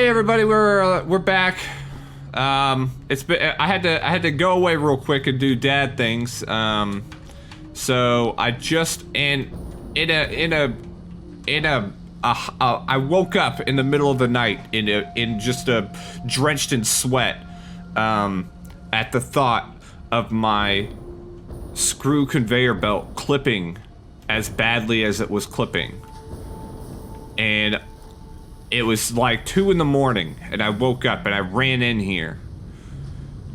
Hey everybody, we're back. It's been I had to go away real quick and do dad things. So I just I woke up in the middle of the night in just a drenched in sweat at the thought of my screw conveyor belt clipping as badly as it was clipping. And it was like 2 in the morning, and I woke up and I ran in here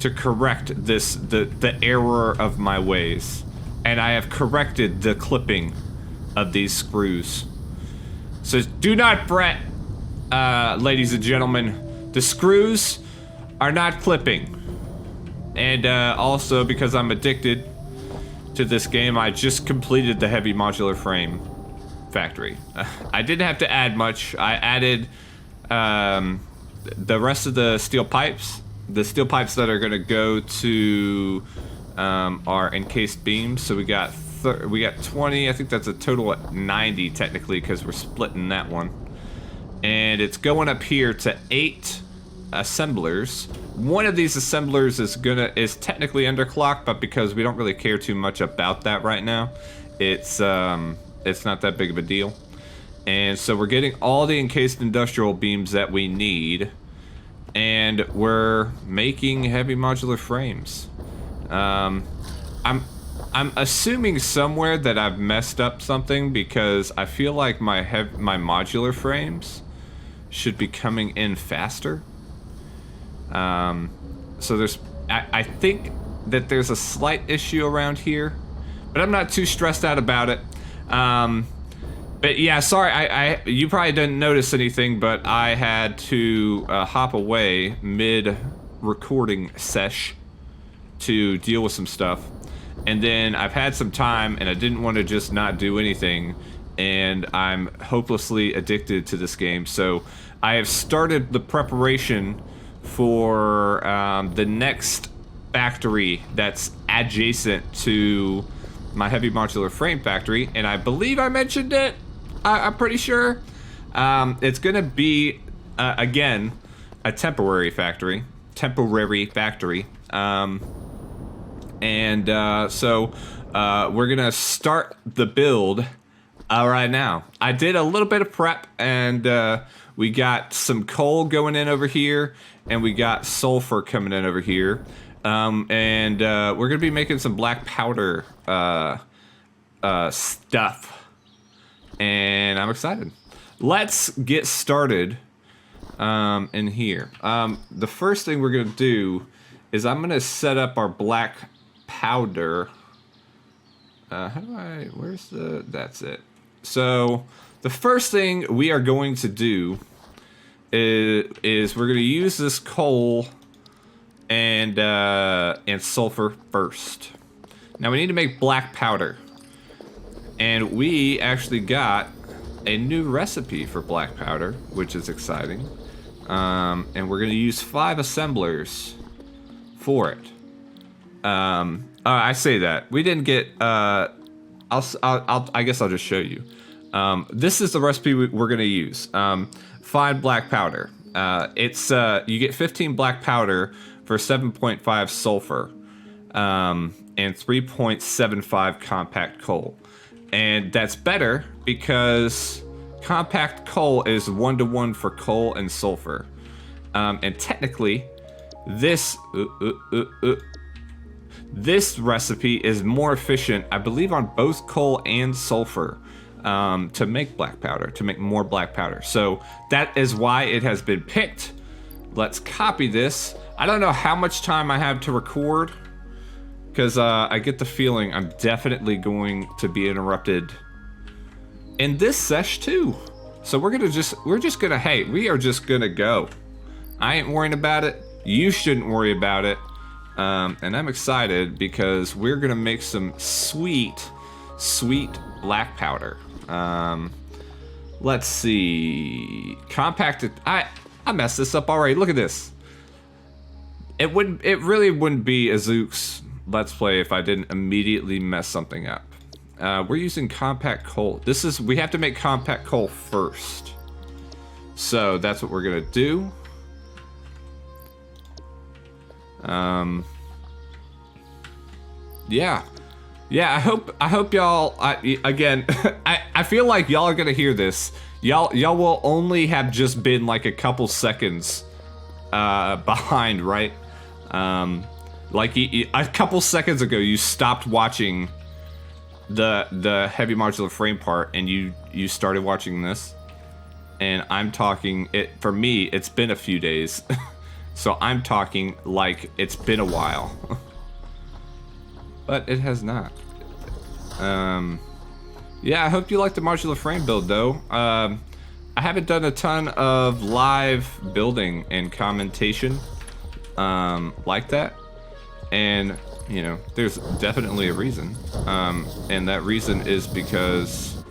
to correct the error of my ways. And I have corrected the clipping of these screws. So do not fret, ladies and gentlemen. The screws are not clipping. And also, because I'm addicted to this game, I just completed the heavy modular frame factory. I didn't have to add much. I added the rest of the steel pipes that are going to go to our encased beams. So we got 20. I think that's a total of 90 technically, because we're splitting that one. And it's going up here to 8 assemblers. One of these assemblers is technically underclocked, but because we don't really care too much about that right now, it's not that big of a deal. And so we're getting all the encased industrial beams that we need, and we're making heavy modular frames. I'm assuming somewhere that I've messed up something, because I feel like my modular frames should be coming in faster. So I think that there's a slight issue around here, but I'm not too stressed out about it. But yeah, sorry, you probably didn't notice anything, but I had to hop away mid-recording sesh to deal with some stuff. And then I've had some time, and I didn't want to just not do anything, and I'm hopelessly addicted to this game. So I have started the preparation for the next factory that's adjacent to my heavy modular frame factory, and I believe I mentioned it. I'm pretty sure. It's gonna be again a temporary factory. So we're gonna start the build right now. I did a little bit of prep, and we got some coal going in over here, and we got sulfur coming in over here. And we're gonna be making some black powder stuff, and I'm excited. Let's get started in here. The first thing we're gonna do is I'm gonna set up our black powder. That's it. So the first thing we are going to do is we're gonna use this coal and sulfur first. Now we need to make black powder, and we actually got a new recipe for black powder, which is exciting. And we're gonna use 5 assemblers for it. I say that we didn't get. I guess I'll just show you. This is the recipe we're gonna use. 5 black powder. You get 15 black powder for 7.5 sulfur, and 3.75 compact coal. And that's better because compact coal is 1-to-1 for coal and sulfur. And technically, this recipe is more efficient, I believe, on both coal and sulfur, to make black powder, to make more black powder. So that is why it has been picked. Let's copy this. I don't know how much time I have to record, because I get the feeling I'm definitely going to be interrupted in this sesh too. So we are just gonna go. I ain't worrying about it. You shouldn't worry about it. And I'm excited because we're gonna make some sweet black powder. Let's see. Compacted. I messed this up already. Look at this. It really wouldn't be a Zooks Let's Play if I didn't immediately mess something up. We're using compact coal. We have to make compact coal first. So that's what we're gonna do. Yeah. Yeah, I hope y'all, again, I feel like y'all are gonna hear this. Y'all will only have just been like a couple seconds behind, right? Like a couple seconds ago, you stopped watching the heavy modular frame part, and you started watching this. And I'm talking, for me, it's been a few days. So I'm talking like it's been a while. But it has not. Yeah, I hope you like the modular frame build, though. I haven't done a ton of live building and commentation like that. And, you know, there's definitely a reason. And that reason is because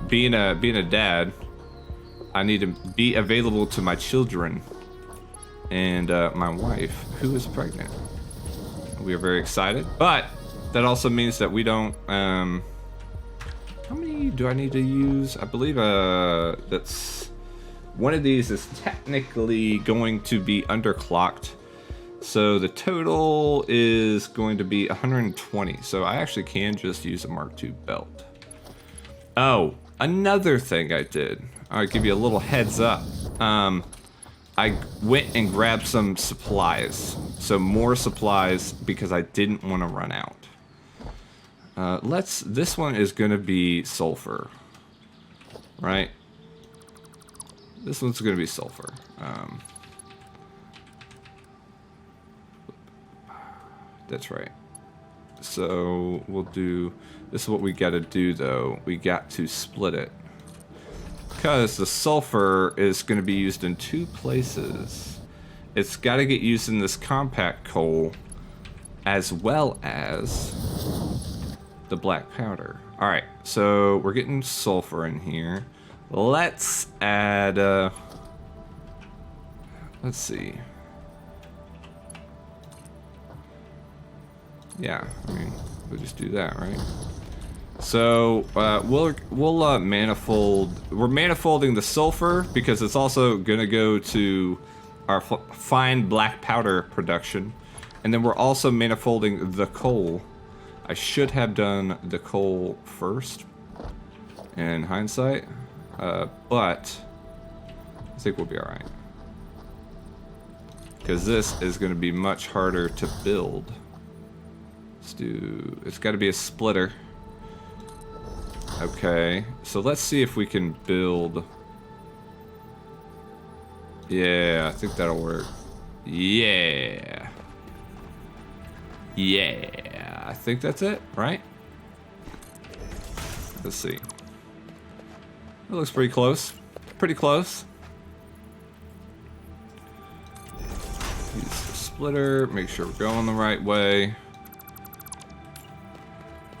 being a dad, I need to be available to my children and my wife, who is pregnant. We are very excited, but that also means that we don't. How many do I need to use? I believe that's one of these is technically going to be underclocked, so the total is going to be 120. So I actually can just use a Mark II belt. Oh, another thing I did. I'll give you a little heads up. I went and grabbed some supplies. So more supplies because I didn't want to run out. This one is gonna be sulfur. Right? This one's gonna be sulfur. That's right. So we'll do, this is what we gotta do though. We got to split it. Because the sulfur is going to be used in two places. It's got to get used in this compact coal as well as the black powder. Alright, so we're getting sulfur in here. Let's add, let's see. Yeah, I mean, we'll just do that, right? So we'll manifold. We're manifolding the sulfur because it's also gonna go to our fine black powder production, and then we're also manifolding the coal. I should have done the coal first, in hindsight, but I think we'll be all right because this is gonna be much harder to build. It's got to be a splitter. Okay, so let's see if we can build. Yeah, I think that'll work. Yeah. Yeah, I think that's it, right? Let's see. It looks pretty close. Pretty close. Use the splitter, make sure we're going the right way.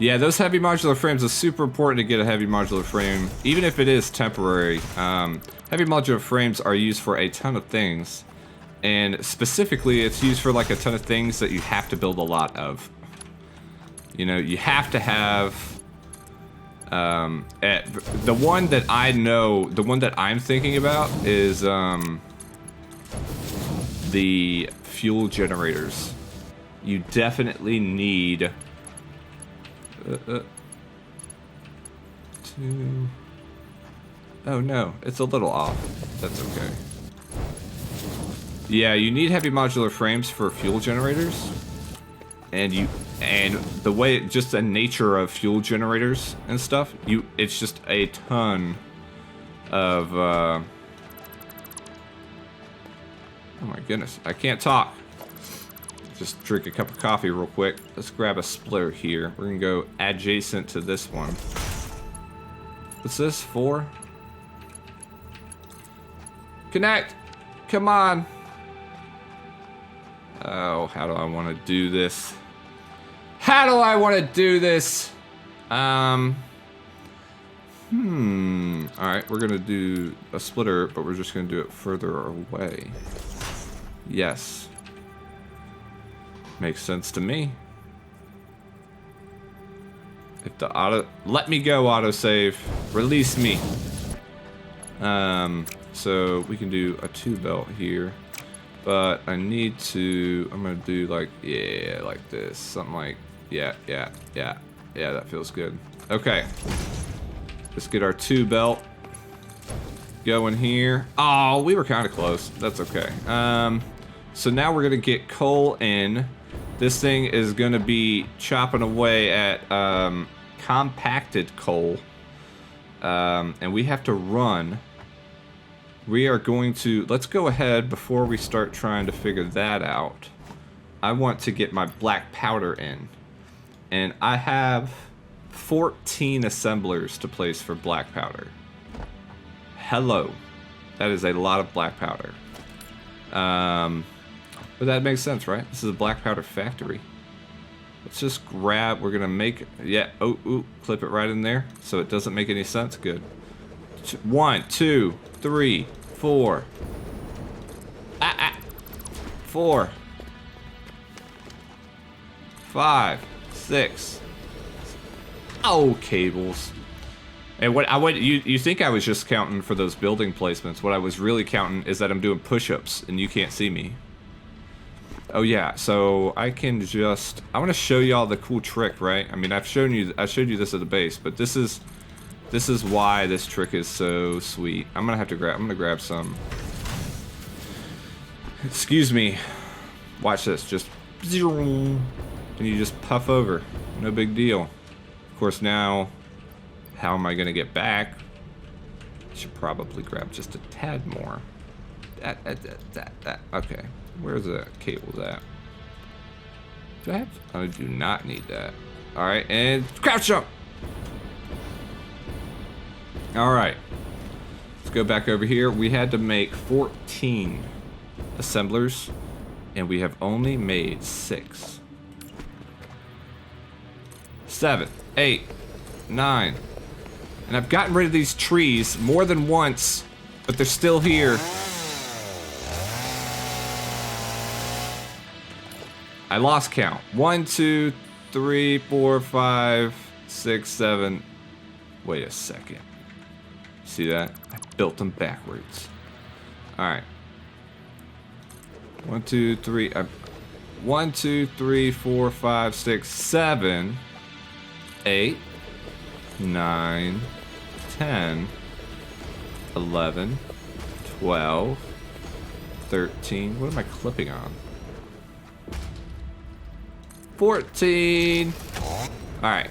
Yeah, those heavy modular frames are super important to get a heavy modular frame, even if it is temporary. Heavy modular frames are used for a ton of things, and specifically it's used for like a ton of things that you have to build a lot of. You know, you have to have the one that I know, the one that I'm thinking about is the fuel generators. You definitely need 2. Oh no, it's a little off. That's okay. Yeah, you need heavy modular frames for fuel generators, and the way, just the nature of fuel generators and stuff, it's just a ton of oh my goodness, I can't talk. Just drink a cup of coffee real quick. Let's grab a splitter here. We're gonna go adjacent to this one. What's this for? Connect! Come on! Oh, how do I want to do this? How do I want to do this? Alright, we're gonna do a splitter, but we're just gonna do it further away. Yes. Makes sense to me. If the let me go, autosave. Release me. So we can do a 2 belt here. But I need to, I'm gonna do like, yeah, like this. Something like, yeah, that feels good. Okay. Let's get our 2 belt going here. Oh, we were kind of close. That's okay. So now we're gonna get coal in. This thing is gonna be chopping away at compacted coal. And we have to run. We are going to, let's go ahead before we start trying to figure that out. I want to get my black powder in. And I have 14 assemblers to place for black powder. Hello. That is a lot of black powder. But that makes sense, right? This is a black powder factory. Let's just grab, we're gonna make, yeah, ooh, clip it right in there so it doesn't make any sense. Good. 1, 2, 3, 4. 4. 5, 6. Oh, cables. And what you think I was just counting for those building placements. What I was really counting is that I'm doing push-ups and you can't see me. Oh yeah, so I can just, I want to show you all the cool trick, right? I mean, I showed you this at the base, but this is why this trick is so sweet. I'm gonna grab some. Excuse me. Watch this. Just and you just puff over. No big deal. Of course, now how am I gonna get back? I should probably grab just a tad more. That. Okay. Where's the cables at? Do I have? I do not need that. All right, and crouch jump. All right, let's go back over here. We had to make 14 assemblers, and we have only made 6. 7, 8, 9, and I've gotten rid of these trees more than once, but they're still here. I lost count. 1, 2, 3, 4, 5, 6, 7. Wait a second. See that? I built them backwards. Alright. 1, 2, 3. 1, 2, 3, 4, 5, 6, 7, 8, 9, 10, 11, 12, 13. What am I clipping on? 14. Alright.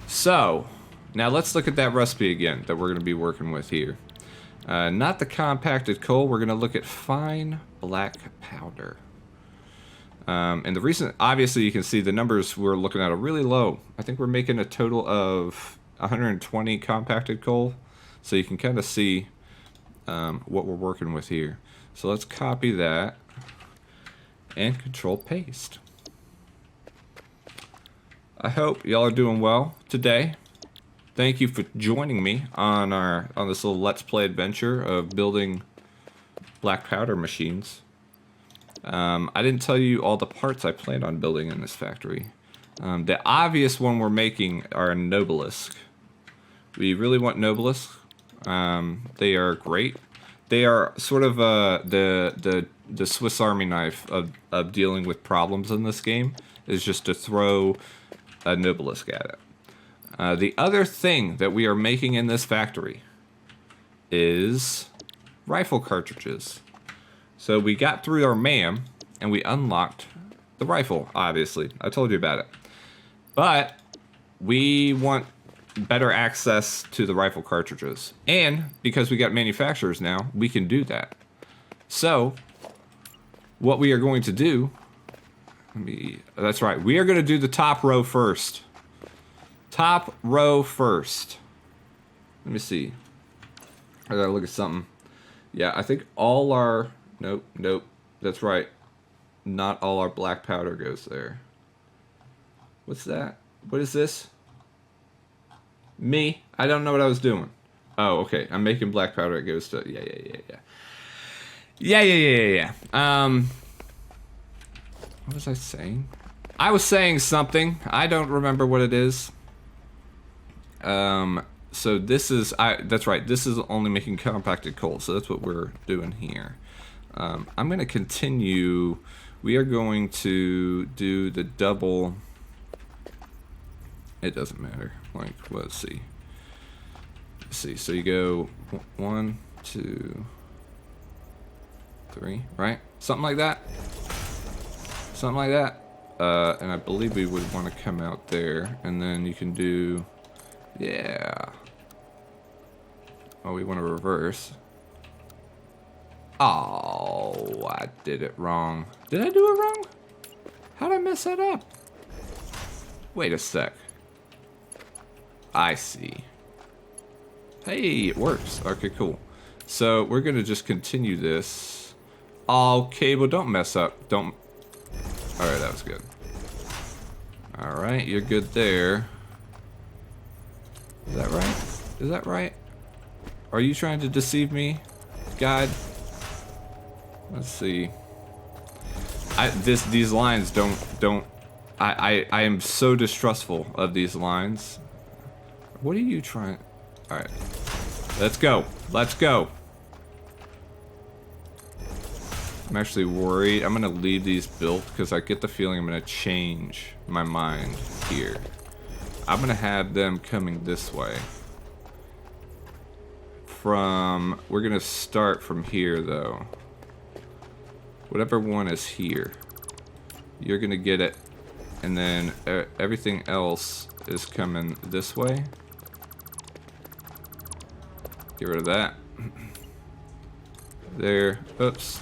So, now let's look at that recipe again that we're going to be working with here. Not the compacted coal, we're going to look at fine black powder. And the reason, obviously you can see the numbers we're looking at are really low. I think we're making a total of 120 compacted coal. So you can kind of see what we're working with here. So let's copy that and control paste. I hope y'all are doing well today. Thank you for joining me on this little Let's Play adventure of building black powder machines. I didn't tell you all the parts I planned on building in this factory. The obvious one we're making are Nobelisk. We really want Nobelisk. They are great. They are sort of the Swiss Army knife of dealing with problems in this game, is just to throw a Nobelisk at it. The other thing that we are making in this factory is rifle cartridges. So we got through our MAM and we unlocked the rifle, obviously. I told you about it. But we want better access to the rifle cartridges. And because we got manufacturers now, we can do that. So what we are going to do, that's right, we are going to do the top row first. Top row first. Let me see. I gotta look at something. Yeah, I think all our... Nope. That's right. Not all our black powder goes there. What's that? What is this? Me? I don't know what I was doing. Oh, okay. I'm making black powder. It goes to... Yeah. What was I saying? I was saying something. I don't remember what it is. so this is, that's right, this is only making compacted coal, so that's what we're doing here. I'm going to continue. We are going to do the double. It doesn't matter. Like, let's see. Let's see. So you go 1, 2, 3, right? Something like that. Something like that. And I believe we would want to come out there, and then you can do, yeah. Oh, we want to reverse. Oh, I did it wrong. Did I do it wrong? How'd I mess that up? Wait a sec. I see. Hey, it works. Okay, cool. So we're gonna just continue this. Oh, cable, don't mess up. Don't. All right, that was good. All right, you're good there. Is that right? Is that right? Are you trying to deceive me, guide? Let's see. These lines don't. I am so distrustful of these lines. What are you trying? All right, let's go. Let's go. I'm actually worried. I'm gonna leave these built because I get the feeling I'm gonna change my mind here. I'm gonna have them coming this way. We're gonna start from here though. Whatever one is here, you're gonna get it, and then everything else is coming this way. Get rid of that. There, oops.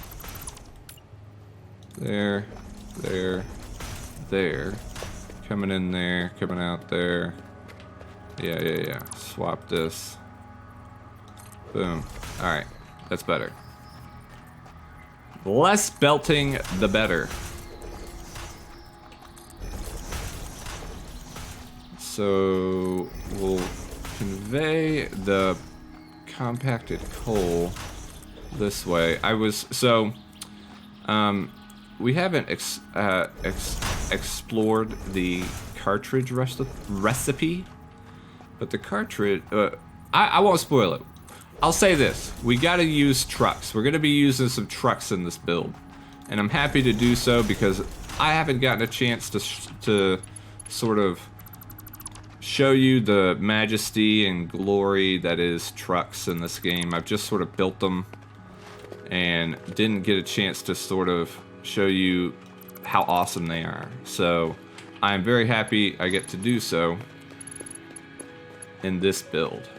There, there, there. Coming in there, coming out there. Yeah. Swap this. Boom. Alright, that's better. Less belting, the better. So we'll convey the compacted coal this way. We haven't explored the cartridge recipe, but the cartridge, I won't spoil it. I'll say this, we gotta use trucks. We're gonna be using some trucks in this build, and I'm happy to do so because I haven't gotten a chance to sort of show you the majesty and glory that is trucks in this game. I've just sort of built them and didn't get a chance to sort of show you how awesome they are. So I'm very happy I get to do so in this build.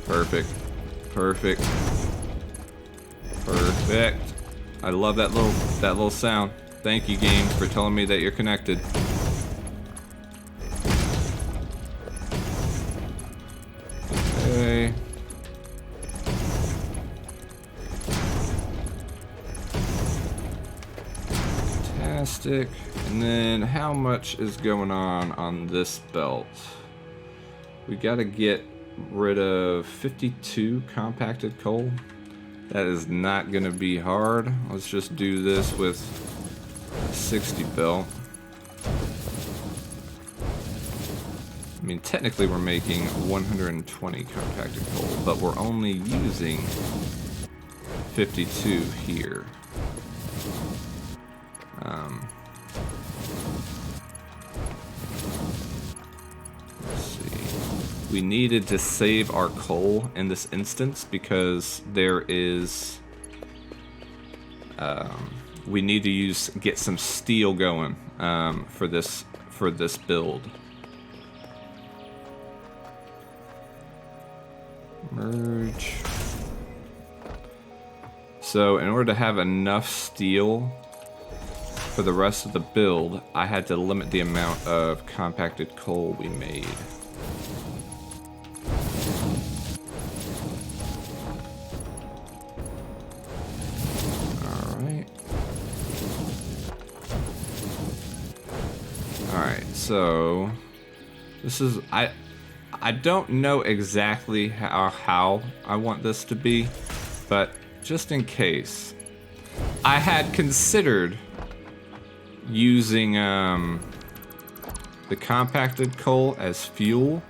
Perfect. Perfect. Perfect. I love that little sound. Thank you, game, for telling me that you're connected. Okay. Fantastic. And then how much is going on this belt? We gotta get rid of 52 compacted coal. That is not gonna be hard. Let's just do this with 60 belt. I mean, technically we're making 120 compacted coal, but we're only using 52 here. Let's see. We needed to save our coal in this instance because there is we need to get some steel going for this build. Merge. So in order to have enough steel for the rest of the build, I had to limit the amount of compacted coal we made. So this is I don't know exactly how I want this to be, but just in case, I had considered using the compacted coal as fuel,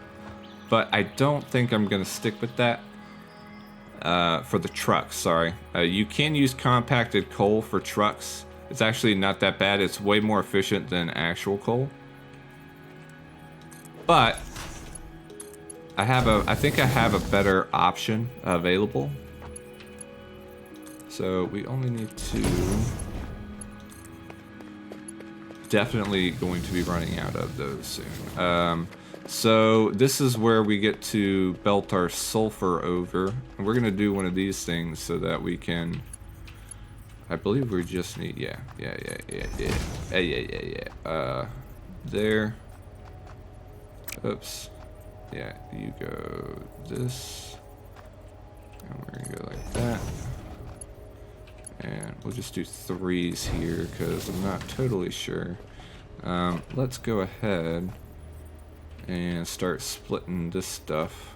but I don't think I'm gonna stick with that for the trucks. Sorry, you can use compacted coal for trucks. It's actually not that bad. It's way more efficient than actual coal. But I think I have a better option available. So we only need to. Definitely going to be running out of those soon. So this is where we get to belt our sulfur over, and we're gonna do one of these things so that we can. I believe we just need yeah. There. Oops. Yeah, you go this, and we're gonna go like that. And we'll just do 3s here because I'm not totally sure. Let's go ahead and start splitting this stuff.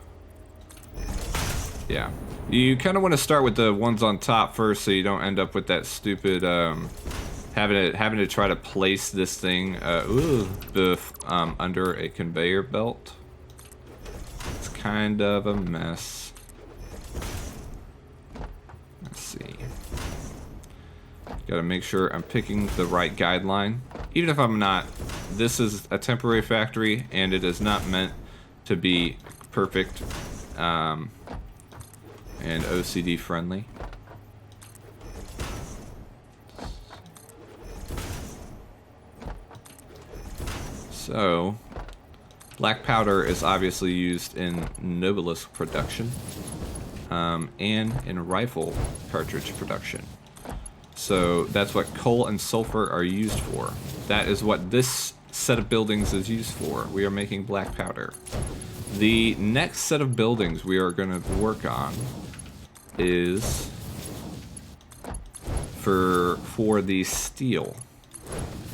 Yeah, you kind of want to start with the ones on top first, so you don't end up with that stupid having to try to place this thing under a conveyor belt. It's kind of a mess. Let's see. Gotta make sure I'm picking the right guideline. Even if I'm not, this is a temporary factory and it is not meant to be perfect and OCD friendly. So, black powder is obviously used in Nobe production and in rifle cartridge production. So that's what coal and sulfur are used for. That is what this set of buildings is used for. We are making black powder. The next set of buildings we are going to work on is for the steel.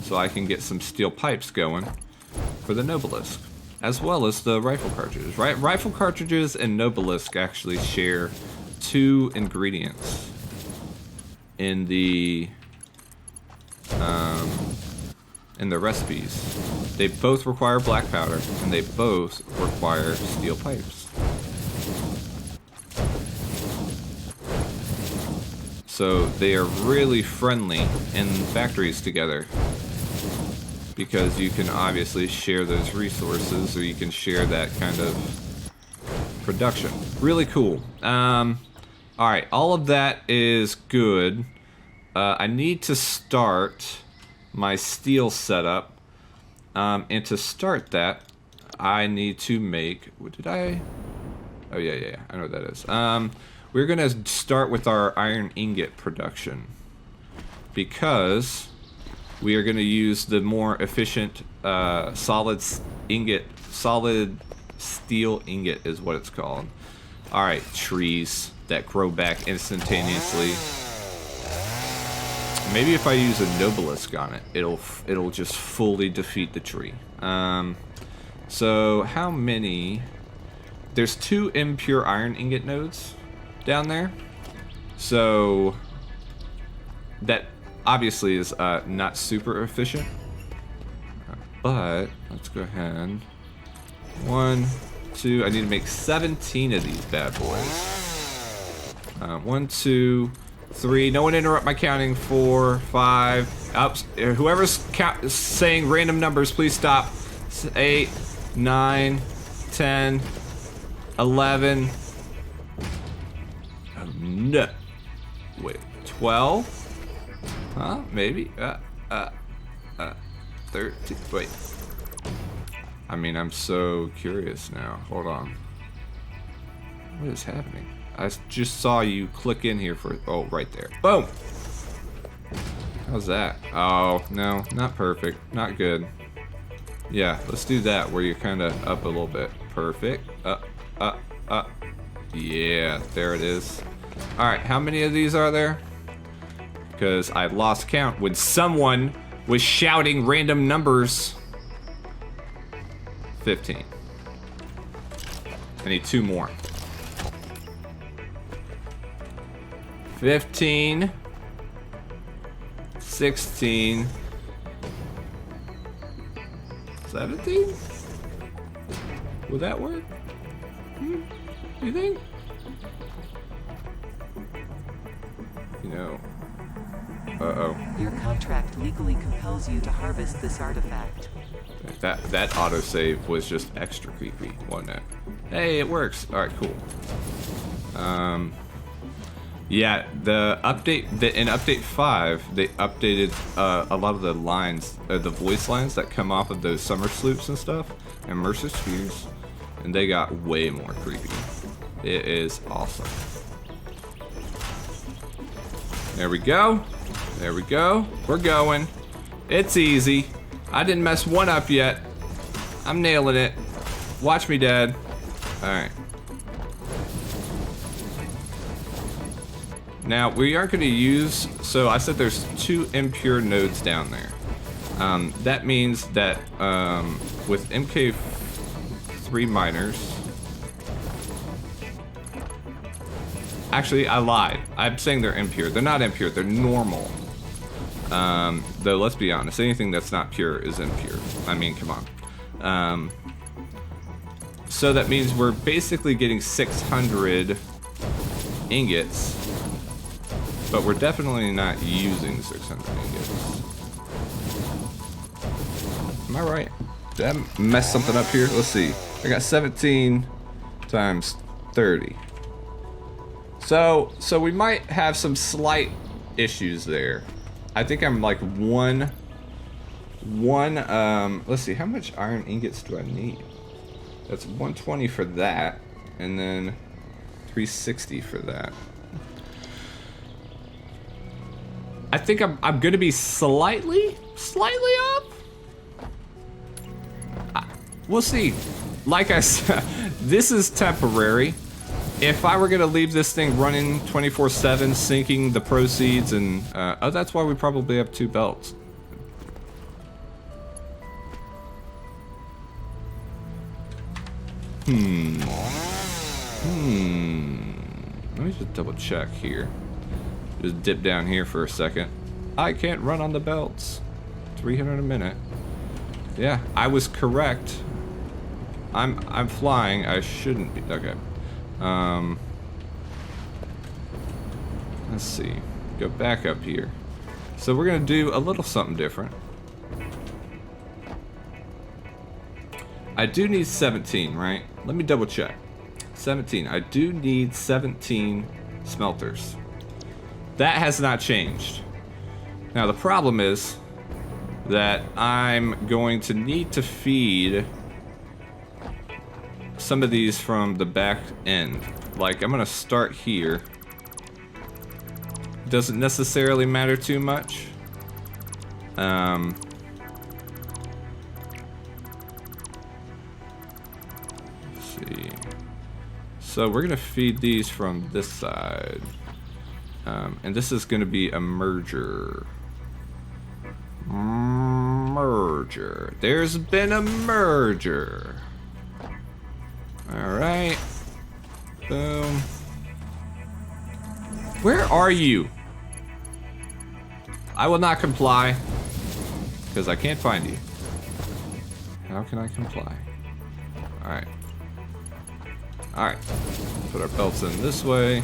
So I can get some steel pipes going for the Nobe, as well as the rifle cartridges. Rifle cartridges and Nobe actually share 2 ingredients in the recipes. They both require black powder and they both require steel pipes. So they are really friendly in factories together because you can obviously share those resources, or you can share that kind of production. Really cool. Alright, all of that is good. I need to start my steel setup. And to start that, I need to make... What did I... Oh, yeah. I know what that is. We're going to start with our iron ingot production. Because we are going to use the more efficient solid steel ingot is what it's called. Alright, trees that grow back instantaneously. Maybe if I use a Nobe on it, it'll just fully defeat the tree. So how many? There's 2 impure iron ingot nodes down there. So that obviously is not super efficient. But let's go ahead. 1, 2. I need to make 17 of these bad boys. 1, 2, 3. No one interrupt my counting. 4, 5. Oops. Whoever's saying random numbers, please stop. 8, 9, 10, 11. Oh, no. Wait. 12? Huh? Maybe. 13. Wait. I mean, I'm so curious now. Hold on. What is happening? I just saw you click in here for... Oh, right there. Boom! How's that? Oh, no. Not perfect. Not good. Yeah, let's do that where you're kind of up a little bit. Perfect. Up. Yeah, there it is. Alright, how many of these are there? Because I lost count when someone was shouting random numbers. 15. I need 2 more. 15, 16, 17? Would that work? You think? You know. Uh-oh. Your contract legally compels you to harvest this artifact. That autosave was just extra creepy, wasn't it? Hey, it works. Alright, cool. Yeah, the update, in update 5, they updated a lot of the lines, the voice lines that come off of those summer sloops and stuff, and Mercer Spheres, and they got way more creepy. It is awesome. There we go. There we go. We're going. It's easy. I didn't mess one up yet. I'm nailing it. Watch me, Dad. Alright. Now, we aren't going to use... So, I said there's 2 impure nodes down there. That means that with MK3 miners... Actually, I lied. I'm saying they're impure. They're not impure. They're normal. Though, let's be honest. Anything that's not pure is impure. I mean, come on. So that means we're basically getting 600 ingots. But we're definitely not using 600 ingots. Am I right? Did I mess something up here? Let's see. I got 17 times 30. So we might have some slight issues there. I think I'm like one, let's see, how much iron ingots do I need? That's 120 for that, and then 360 for that. I think I'm gonna be slightly up. We'll see. Like I said, this is temporary. If I were gonna leave this thing running 24/7, sinking the proceeds, and oh, that's why we probably have 2 belts. Let me just double check here. Just dip down here for a second. I can't run on the belts. 300 a minute. Yeah, I was correct. I'm flying. I shouldn't be. Okay. Let's see. Go back up here. So we're gonna do a little something different. I do need 17, right? Let me double check. 17. I do need 17 smelters. That has not changed. Now the problem is that I'm going to need to feed some of these from the back end. Like, I'm gonna start here. Doesn't necessarily matter too much. Let's see. So we're gonna feed these from this side. And this is gonna be a merger. Merger. There's been a merger. Alright. Boom. Where are you? I will not comply. Because I can't find you. How can I comply? Alright. Alright. Put our belts in this way.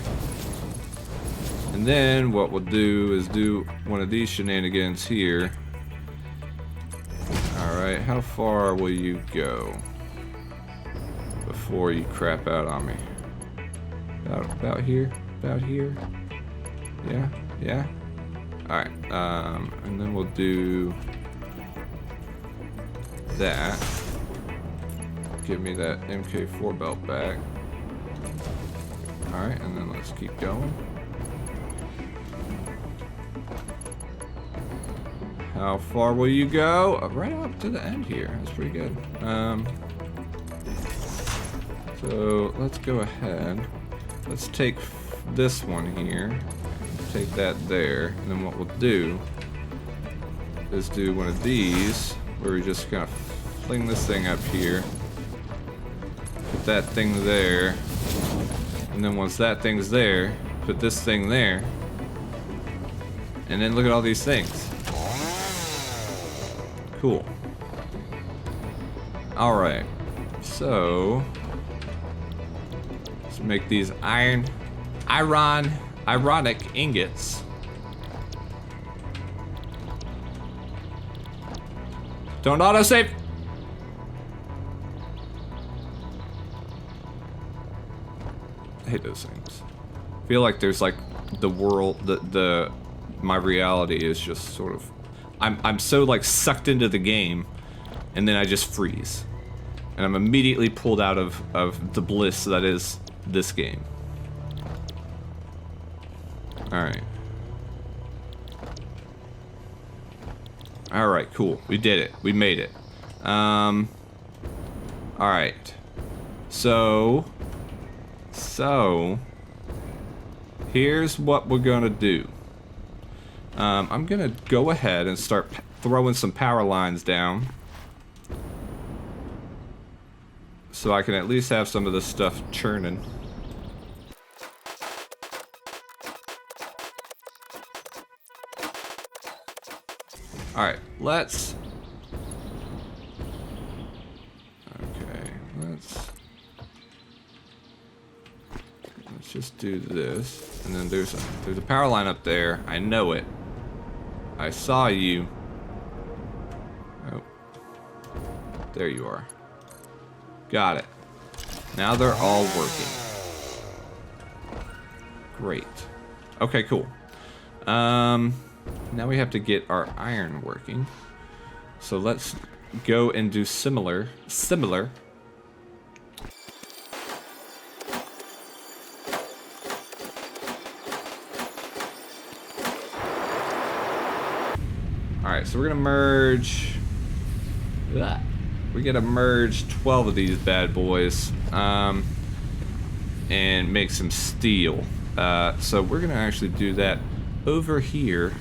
And then what we'll do is do one of these shenanigans here. Alright, how far will you go before you crap out on me? About here? About here? Yeah? Yeah? Alright, and then we'll do that. Give me that MK4 belt back. Alright, and then let's keep going. How far will you go? Right up to the end here. That's pretty good. So let's go ahead. Let's take this one here. Take that there. And then what we'll do is do one of these where we just kind of fling this thing up here. Put that thing there. And then once that thing's there, put this thing there. And then look at all these things. Cool. All right. So let's make these ironic ingots. Don't autosave. I hate those things. I feel like there's like the world, my reality is just sort of, I'm so like sucked into the game, and then I just freeze, and I'm immediately pulled out of the bliss that is this game. All right. All right, cool. We did it. We made it. All right. So here's what we're gonna do. I'm gonna go ahead and start throwing some power lines down, so I can at least have some of this stuff churning. Alright, let's just do this. And then there's a power line up there. I know it. I saw you. Oh. There you are. Got it. Now they're all working. Great. Okay, cool. Now we have to get our iron working. So let's go and do similar. Alright, so we're gonna merge. We're gonna merge 12 of these bad boys. And make some steel. So we're gonna actually do that over here.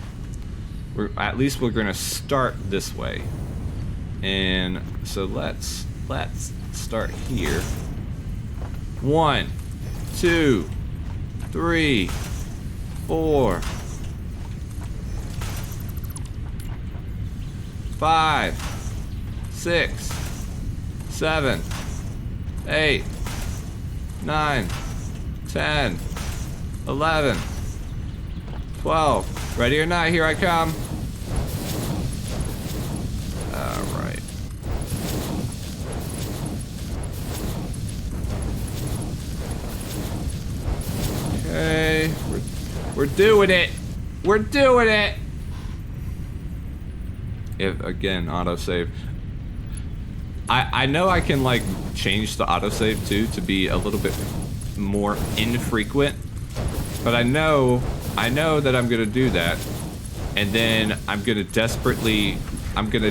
At least we're gonna start this way, and so let's start here. 1, 2, 3, 4, 5, 6, 7, 8, 9, 10, 11, 12. Ready or not, here I come. Alright. Okay. We're doing it. We're doing it. If again, autosave. I know I can like change the autosave too to be a little bit more infrequent. But I know that I'm gonna do that, and then I'm gonna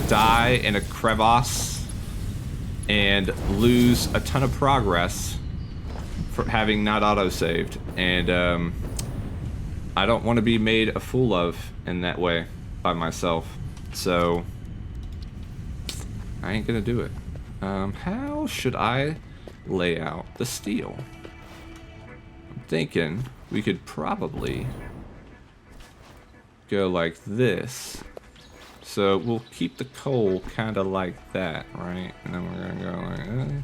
die in a crevasse and lose a ton of progress for having not autosaved, and I don't want to be made a fool of in that way by myself, so I ain't gonna do it. How should I lay out the steel? I'm thinking we could probably go like this. So we'll keep the coal kind of like that, right? And then we're gonna go like that.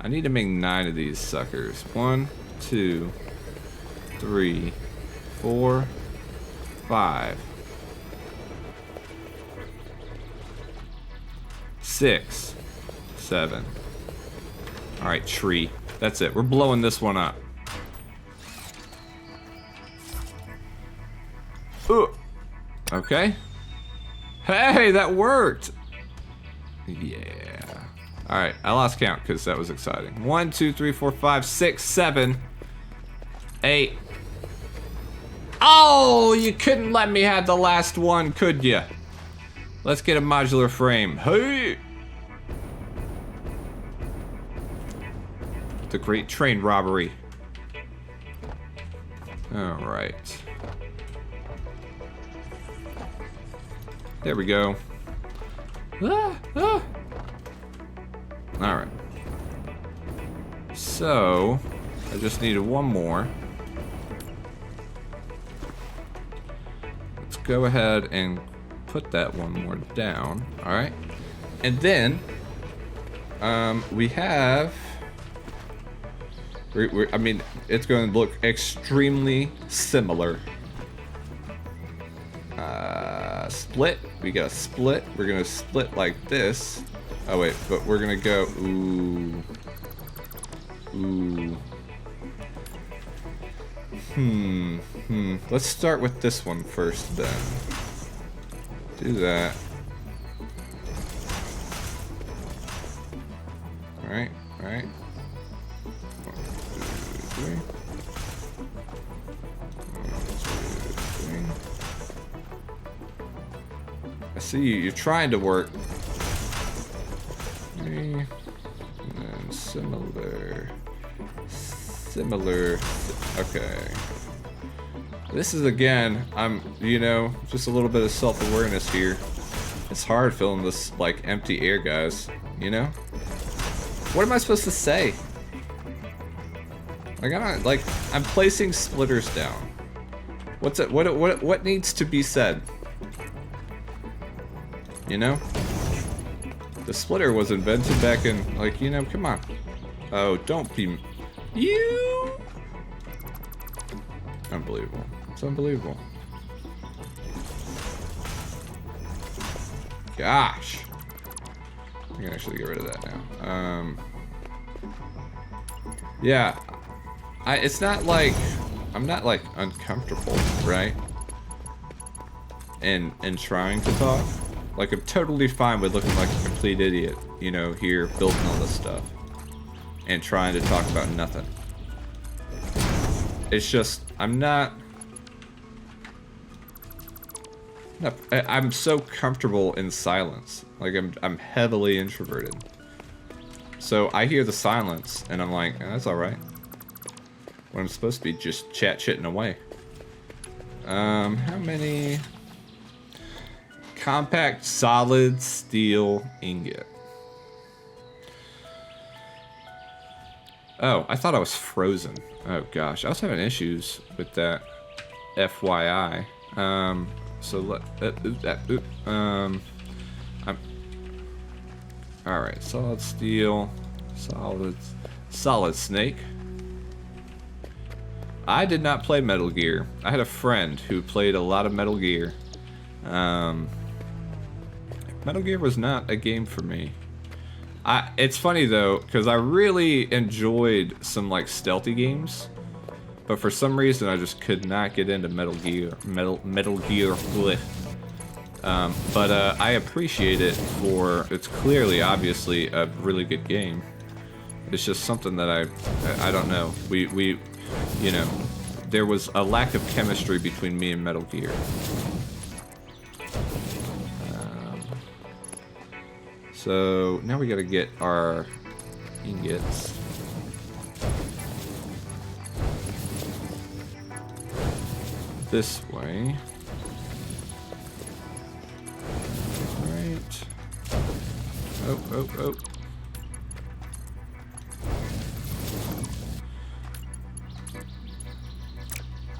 I need to make 9 of these suckers. 1, 2, 3, 4, 5, 6, 7. All right, tree. That's it. We're blowing this one up. Ooh. Okay. Hey, that worked. Yeah. All right, I lost count because that was exciting. 1, 2, 3, 4, 5, 6, 7, 8. Oh, you couldn't let me have the last one, could you? Let's get a modular frame. Hey. The great train robbery. All right. There we go. All right. So, I just needed one more. Let's go ahead and put that one more down. All right. And then We have... I mean, it's going to look extremely similar. Split. We got a split. We're going to split like this. Oh, wait. But we're going to go... Ooh. Ooh. Let's start with this one first, then. Do that. Alright, alright. 1, 2, 3. 1, 2, 3. I see you. You're trying to work. 3. And then similar. Similar. Okay. This is, again, you know, just a little bit of self-awareness here. It's hard filling this, like, empty air, guys. You know? What am I supposed to say? Like, I'm placing splitters down. What's it? What needs to be said? You know? The splitter was invented back in, like, you know, come on. Oh, don't be... You... Unbelievable. It's unbelievable. Gosh. I can actually get rid of that now. Yeah. It's not like... I'm not, like, uncomfortable, right? And trying to talk. Like, I'm totally fine with looking like a complete idiot, you know, here, building all this stuff. And trying to talk about nothing. It's just, I'm so comfortable in silence. Like, I'm heavily introverted. So I hear the silence, and I'm like, oh, that's alright. When I'm supposed to be just chit-chatting away. How many... Compact solid steel ingot. Oh, I thought I was frozen. Oh gosh, I was having issues with that. FYI. So I'm all right. Solid steel, solid snake. I did not play Metal Gear. I had a friend who played a lot of Metal Gear. Metal Gear was not a game for me. It's funny though, because I really enjoyed some like stealthy games, but for some reason I just could not get into Metal Gear. Bleh. But I appreciate it for it's clearly, obviously, a really good game. It's just something that I don't know. We you know, there was a lack of chemistry between me and Metal Gear. So now we gotta get our ingots. This way. Right. Oh.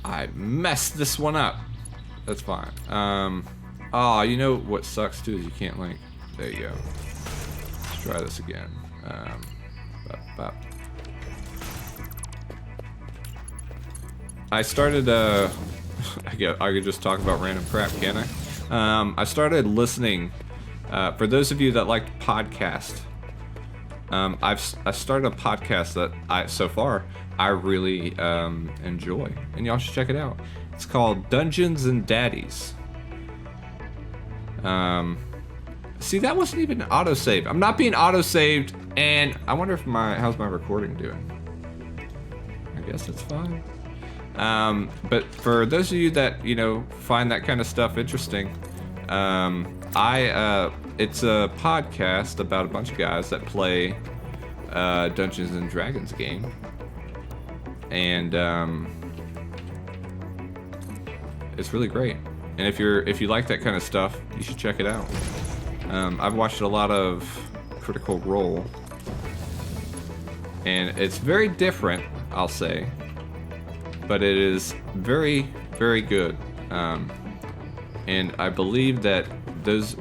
I messed this one up. That's fine. Oh, you know what sucks too is you can't link. There you go. Let's try this again. I started, I could just talk about random crap, can't I? I started listening, for those of you that like podcast, I started a podcast that so far, I really, enjoy. And y'all should check it out. It's called Dungeons and Daddies. See, that wasn't even autosaved. I'm not being autosaved, and I wonder if how's my recording doing? I guess it's fine. But for those of you that, you know, find that kind of stuff interesting, it's a podcast about a bunch of guys that play Dungeons and Dragons game. And it's really great. And if you like that kind of stuff, you should check it out. I've watched a lot of Critical Role, and it's very different, I'll say, but it is very, very good. And I believe that those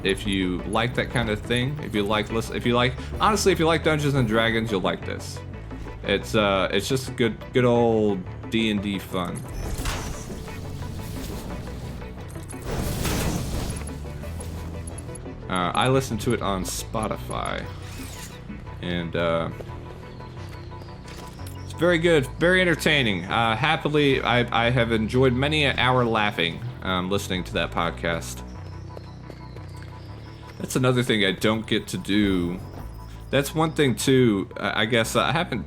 if you like that kind of thing, if you like honestly, if you like Dungeons and Dragons, you'll like this. It's just good old D&D fun. I listen to it on Spotify, and it's very good, very entertaining. Happily, I have enjoyed many an hour laughing listening to that podcast. That's another thing I don't get to do. That's one thing too. I guess I haven't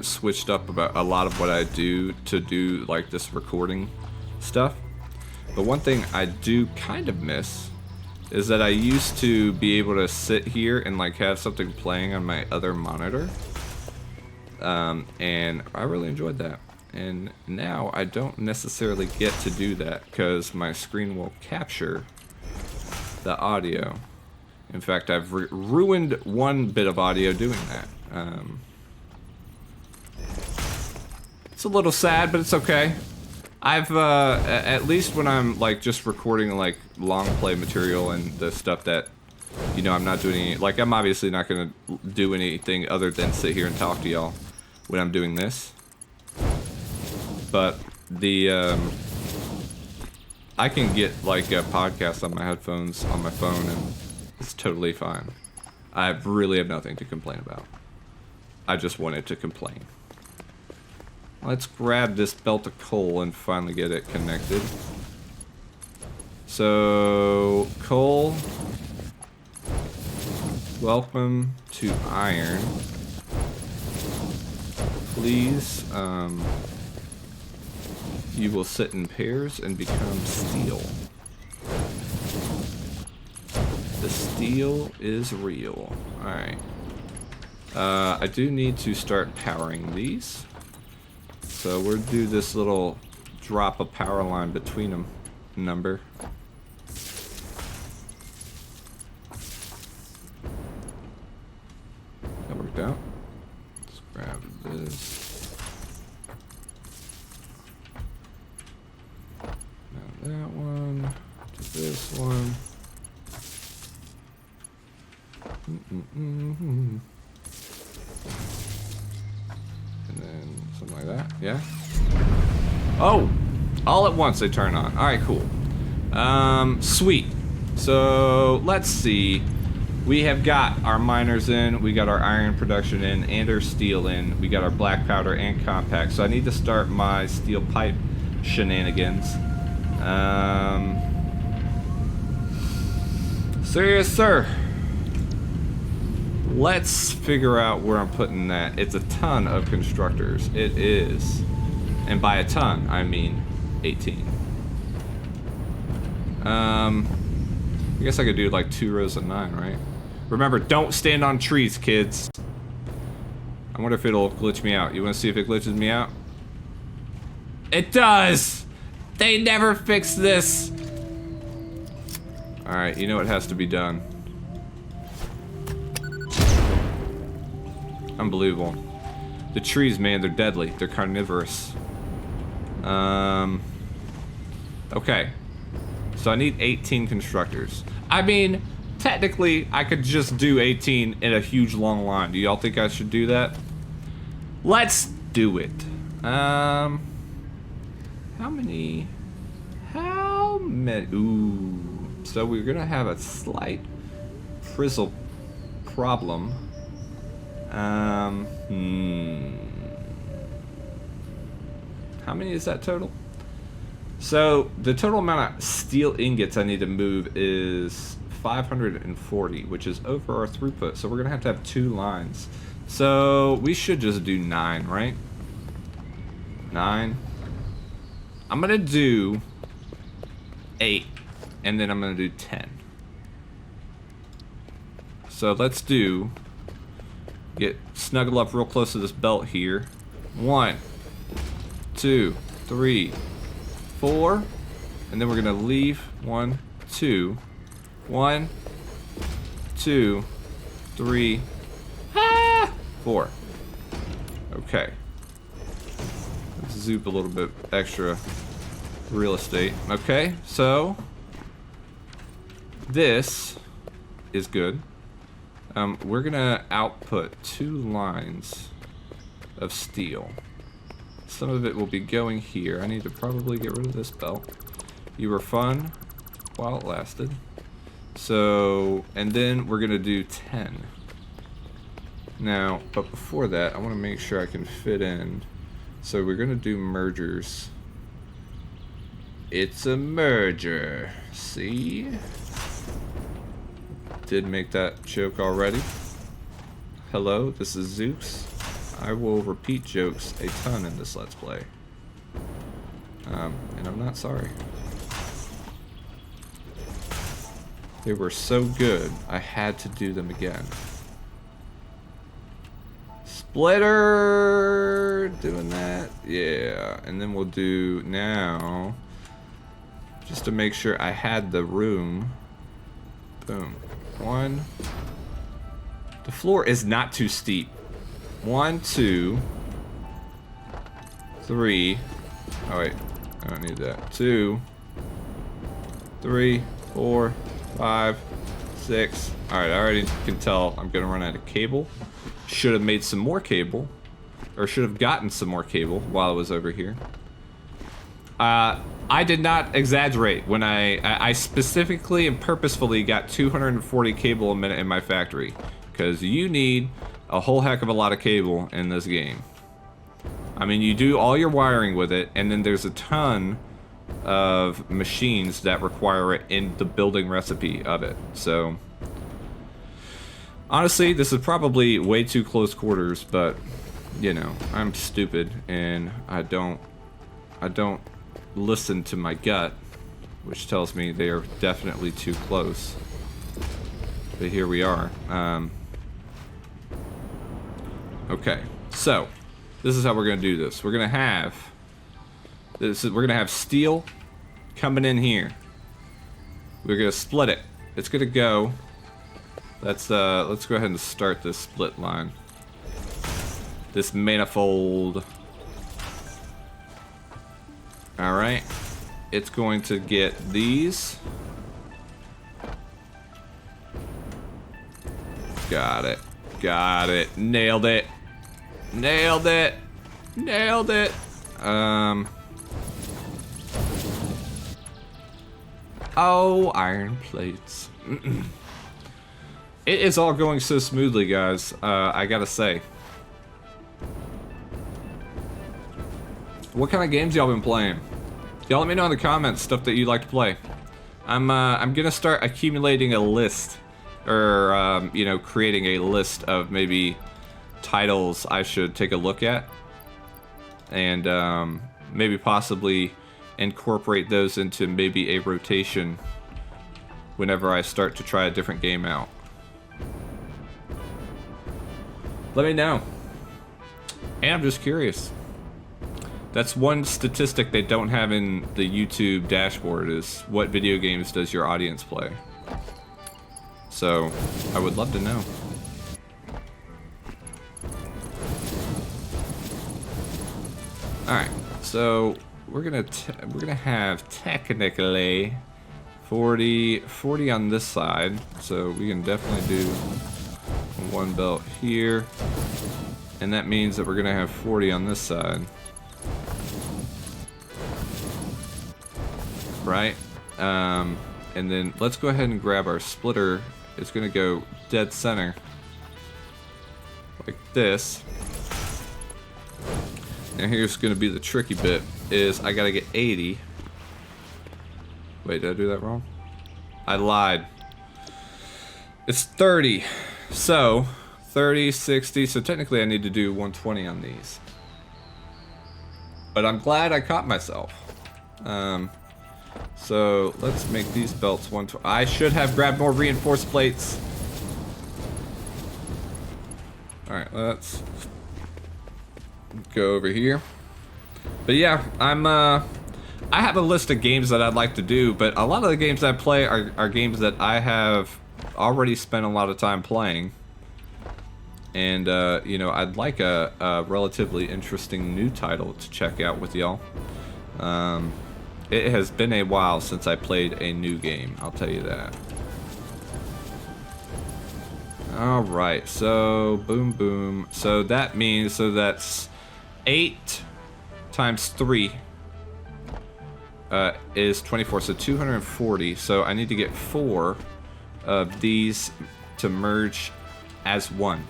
switched up about a lot of what I do to do like this recording stuff. But one thing I do kind of miss is that I used to be able to sit here and like have something playing on my other monitor. And I really enjoyed that. And now I don't necessarily get to do that because my screen will capture the audio. In fact, I've ruined one bit of audio doing that. It's a little sad, but it's okay. I've at least when I'm like just recording like long play material and the stuff that, you know, I'm not doing any, like I'm obviously not gonna do anything other than sit here and talk to y'all when I'm doing this. But the I can get like a podcast on my headphones on my phone and it's totally fine. I really have nothing to complain about. I just wanted to complain. Let's grab this belt of coal and finally get it connected. So, coal. Welcome to iron. Please, you will sit in pairs and become steel. The steel is real. Alright. I do need to start powering these. So we'll do this little drop a power line between them number. That worked out. Let's grab this. Now that one. To this one. And then something like that, yeah? Oh! All at once they turn on. Alright, cool. Sweet. So, let's see. We have got our miners in, we got our iron production in, and our steel in. We got our black powder and compact. So I need to start my steel pipe shenanigans. So yes, sir. Let's figure out where I'm putting that. It's a ton of constructors. It is. And by a ton, I mean 18. I guess I could do like 2 rows of 9, right? Remember, don't stand on trees, kids. I wonder if it'll glitch me out. You want to see if it glitches me out? It does! They never fix this! Alright, you know what has to be done. Unbelievable. The trees, man, they're deadly. They're carnivorous. Okay. So I need 18 constructors. I mean, technically, I could just do 18 in a huge long line. Do y'all think I should do that? Let's do it. How many? Ooh. So we're gonna have a slight frizzle problem. How many is that total? So the total amount of steel ingots I need to move is 540, which is over our throughput. So we're gonna have to have 2 lines. So we should just do 9, right? 9. I'm gonna do 8, and then I'm gonna do 10. So let's snuggle up real close to this belt here. 1, 2, 3, 4, and then we're gonna leave 1, 2, 1, 2, 3, 4. Okay. Let's zoop a little bit extra real estate. Okay, so this is good. We're gonna output 2 lines of steel. Some of it will be going here. I need to probably get rid of this belt. You were fun while it lasted. So, and then we're gonna do 10. Now, but before that, I want to make sure I can fit in. So we're gonna do mergers. It's a merger. See? Did make that joke already. Hello, this is Zeus. I will repeat jokes a ton in this Let's Play. And I'm not sorry. They were so good, I had to do them again. Splitter! Doing that? Yeah. And then we'll do now, just to make sure I had the room. Boom. 1. The floor is not too steep. 1, 2, 3. Oh wait, I don't need that. 2, 3, 4, 5, 6. Alright, I already can tell I'm gonna run out of cable. Should have made some more cable, or should have gotten some more cable while I was over here. I did not exaggerate when I specifically and purposefully got 240 cable a minute in my factory, because you need a whole heck of a lot of cable in this game. I mean, you do all your wiring with it, and then there's a ton of machines that require it in the building recipe of it. So honestly, this is probably way too close quarters, but you know, I'm stupid and I don't listen to my gut, which tells me they are definitely too close. But here we are. Okay, so this is how we're gonna do this. We're gonna have steel coming in here. We're gonna split it. It's gonna go. Let's go ahead and start this split line. This manifold. All right, it's going to get these. Got it. Got it. Nailed it. Nailed it. Nailed it. Oh, iron plates. It is all going so smoothly, guys. I gotta say. What kind of games y'all been playing? Y'all let me know in the comments stuff that you like to play. I'm gonna start accumulating a list, or you know, creating a list of maybe titles I should take a look at, and maybe possibly incorporate those into maybe a rotation whenever I start to try a different game out. Let me know. And I'm just curious. That's one statistic they don't have in the YouTube dashboard, is what video games does your audience play. So I would love to know. Alright, so we're gonna have technically 40 on this side, so we can definitely do one belt here, and that means that we're gonna have 40 on this side, right? And then let's go ahead and grab our splitter. It's gonna go dead center like this. Now here's gonna be the tricky bit, is I gotta get 80. Wait, did I do that wrong? I lied. It's 30. So 30, 60, so technically I need to do 120 on these. But I'm glad I caught myself. So let's make these belts 120. I should have grabbed more reinforced plates. Alright, let's go over here. But yeah, I have a list of games that I'd like to do, but a lot of the games I play are games that I have already spent a lot of time playing. And, you know, I'd like a relatively interesting new title to check out with y'all. It has been a while since I played a new game, I'll tell you that. All right, so boom, boom. So that means, so that's 8 times 3 is 24, so 240. So I need to get 4 of these to merge as one.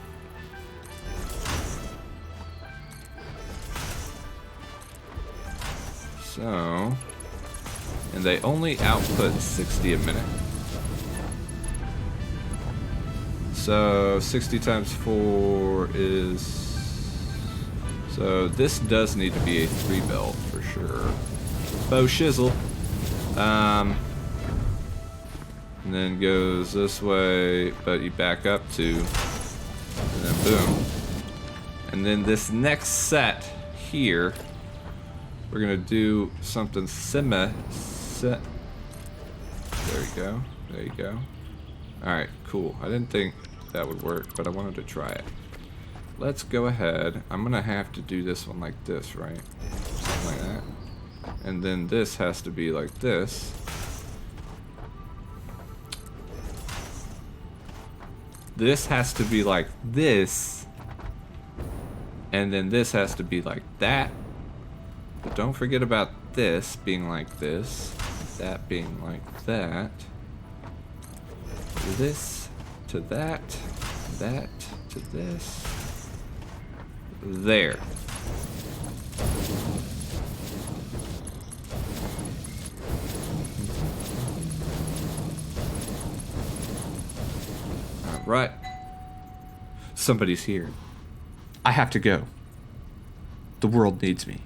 So, and they only output 60 a minute. So 60 times 4 is, so this does need to be a 3 belt for sure. Bow shizzle. And then goes this way, but you back up 2, and then boom. And then this next set here, we're gonna do something there you go, there you go. Alright, cool. I didn't think that would work, but I wanted to try it. Let's go ahead. I'm gonna have to do this one like this, right? Something like that. And then this has to be like this. This has to be like this. And then this has to be like that. But don't forget about this being like this. That being like that. This to that. That to this. There. Right. Somebody's here. I have to go. The world needs me.